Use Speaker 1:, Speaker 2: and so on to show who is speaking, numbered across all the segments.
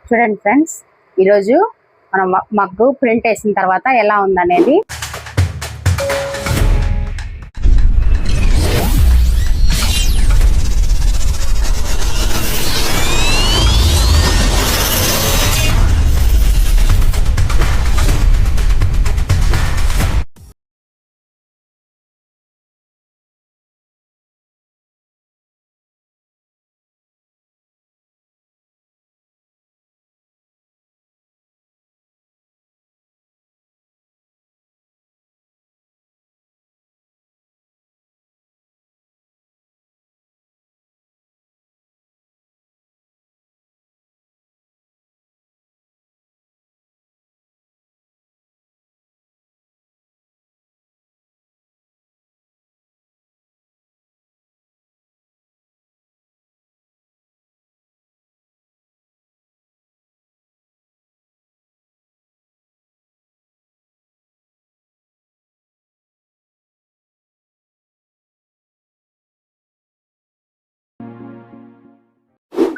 Speaker 1: చూడండి ఫ్రెండ్స్, ఈరోజు మనం మగ్గు ప్రింట్ వేసిన తర్వాత ఎలా ఉందనేది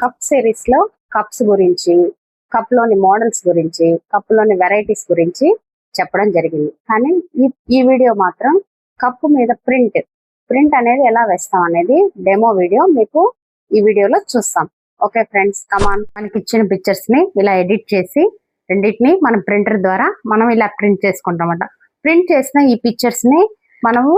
Speaker 1: కప్ సిరీస్ లో కప్స్ గురించి, కప్ లోని మోడల్స్ గురించి, కప్ లోని వెరైటీస్ గురించి చెప్పడం జరిగింది. కానీ ఈ వీడియో మాత్రం కప్పు మీద ప్రింట్ అనేది ఎలా వేస్తాం అనేది డెమో వీడియో మీకు ఈ వీడియోలో చూస్తాం. ఓకే ఫ్రెండ్స్, కమాన్. మనకి ఇచ్చిన పిక్చర్స్ ని ఇలా ఎడిట్ చేసి రెండింటిని మనం ప్రింటర్ ద్వారా మనం ఇలా ప్రింట్ చేసుకుంటాం అన్నమాట. ప్రింట్ చేసిన ఈ పిక్చర్స్ ని మనము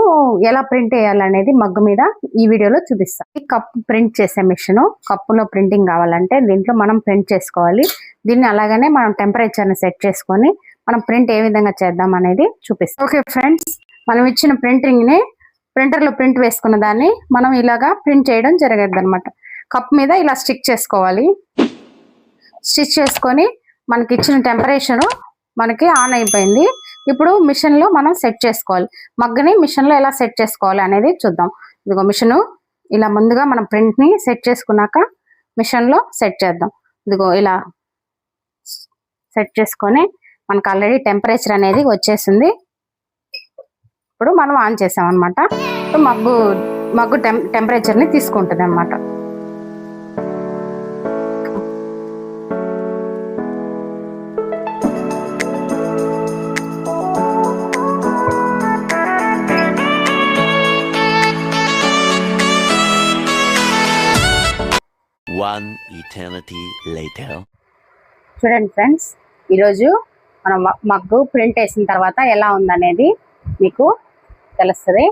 Speaker 1: ఎలా ప్రింట్ చేయాలనేది మగ్గు మీద ఈ వీడియోలో చూపిస్తాం. ఈ కప్ ప్రింట్ చేసే మిషన్, కప్పులో ప్రింటింగ్ కావాలంటే దీంట్లో మనం ప్రింట్ చేసుకోవాలి. దీన్ని అలాగనే మనం టెంపరేచర్ ని సెట్ చేసుకొని మనం ప్రింట్ ఏ విధంగా చేద్దాం అనేది చూపిస్తాం. ఓకే ఫ్రెండ్స్, మనం ఇచ్చిన ప్రింటింగ్ ని ప్రింటర్ లో ప్రింట్ వేసుకున్న దాన్ని మనం ఇలాగా ప్రింట్ చేయడం జరగదు అనమాట. కప్ మీద ఇలా స్టిక్ చేసుకోవాలి. స్టిచ్ చేసుకొని మనకి ఇచ్చిన టెంపరేచర్ మనకి ఆన్ అయిపోయింది. ఇప్పుడు మిషన్ లో మనం సెట్ చేసుకోవాలి. మగ్గని మిషన్ లో ఎలా సెట్ చేసుకోవాలి అనేది చూద్దాం. ఇదిగో మిషన్ ఇలా ముందుగా మనం ప్రింట్ ని సెట్ చేసుకున్నాక మిషన్ లో సెట్ చేద్దాం. ఇదిగో ఇలా సెట్ చేసుకొని మనకు ఆల్రెడీ టెంపరేచర్ అనేది వచ్చేసింది. ఇప్పుడు మనం ఆన్ చేసాం అనమాట. మగ్గు టెంపరేచర్ ని తీసుకుంటుంది అనమాట.
Speaker 2: One eternity later.
Speaker 1: చూడండి ఫ్రెండ్స్, ఈరోజు మనం మగ్గు ప్రింట్ వేసిన తర్వాత ఎలా ఉందనేది మీకు తెలుస్తుంది.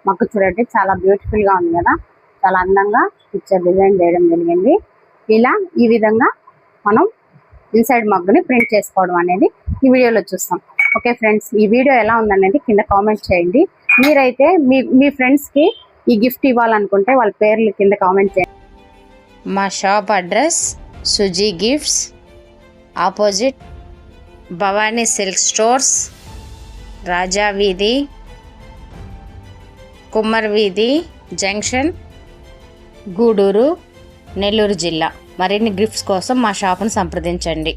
Speaker 1: మగ్గు చూడండి, చాలా బ్యూటిఫుల్ గా ఉంది కదా, చాలా అందంగా పిక్చర్ డిజైన్ చేయడం జరిగింది. ఇలా ఈ విధంగా మనం ఇన్సైడ్ మగ్గుని ప్రింట్ చేసుకోవడం అనేది ఈ వీడియోలో చూస్తాం. ఓకే ఫ్రెండ్స్, ఈ వీడియో ఎలా ఉందనేది కింద కామెంట్ చేయండి. మీరైతే మీ ఫ్రెండ్స్కి ఈ గిఫ్ట్ ఇవ్వాలనుకుంటే వాళ్ళ పేర్లు కింద కామెంట్ చేయండి.
Speaker 3: మా shop address Suji gifts, opposite Bhavani silk stores, Raja వీధి, కుమ్మర్ వీధి జంక్షన్, గూడూరు, నెల్లూరు జిల్లా. మరిన్ని గిఫ్ట్స్ కోసం మా షాప్ను సంప్రదించండి.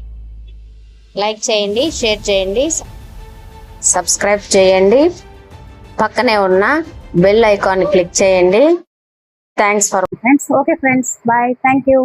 Speaker 3: లైక్ చేయండి, షేర్ చేయండి, సబ్స్క్రైబ్ చేయండి. పక్కనే ఉన్న బెల్ ఐకాన్ క్లిక్ చేయండి. Thanks for
Speaker 1: friends. Okay friends, bye. Thank you.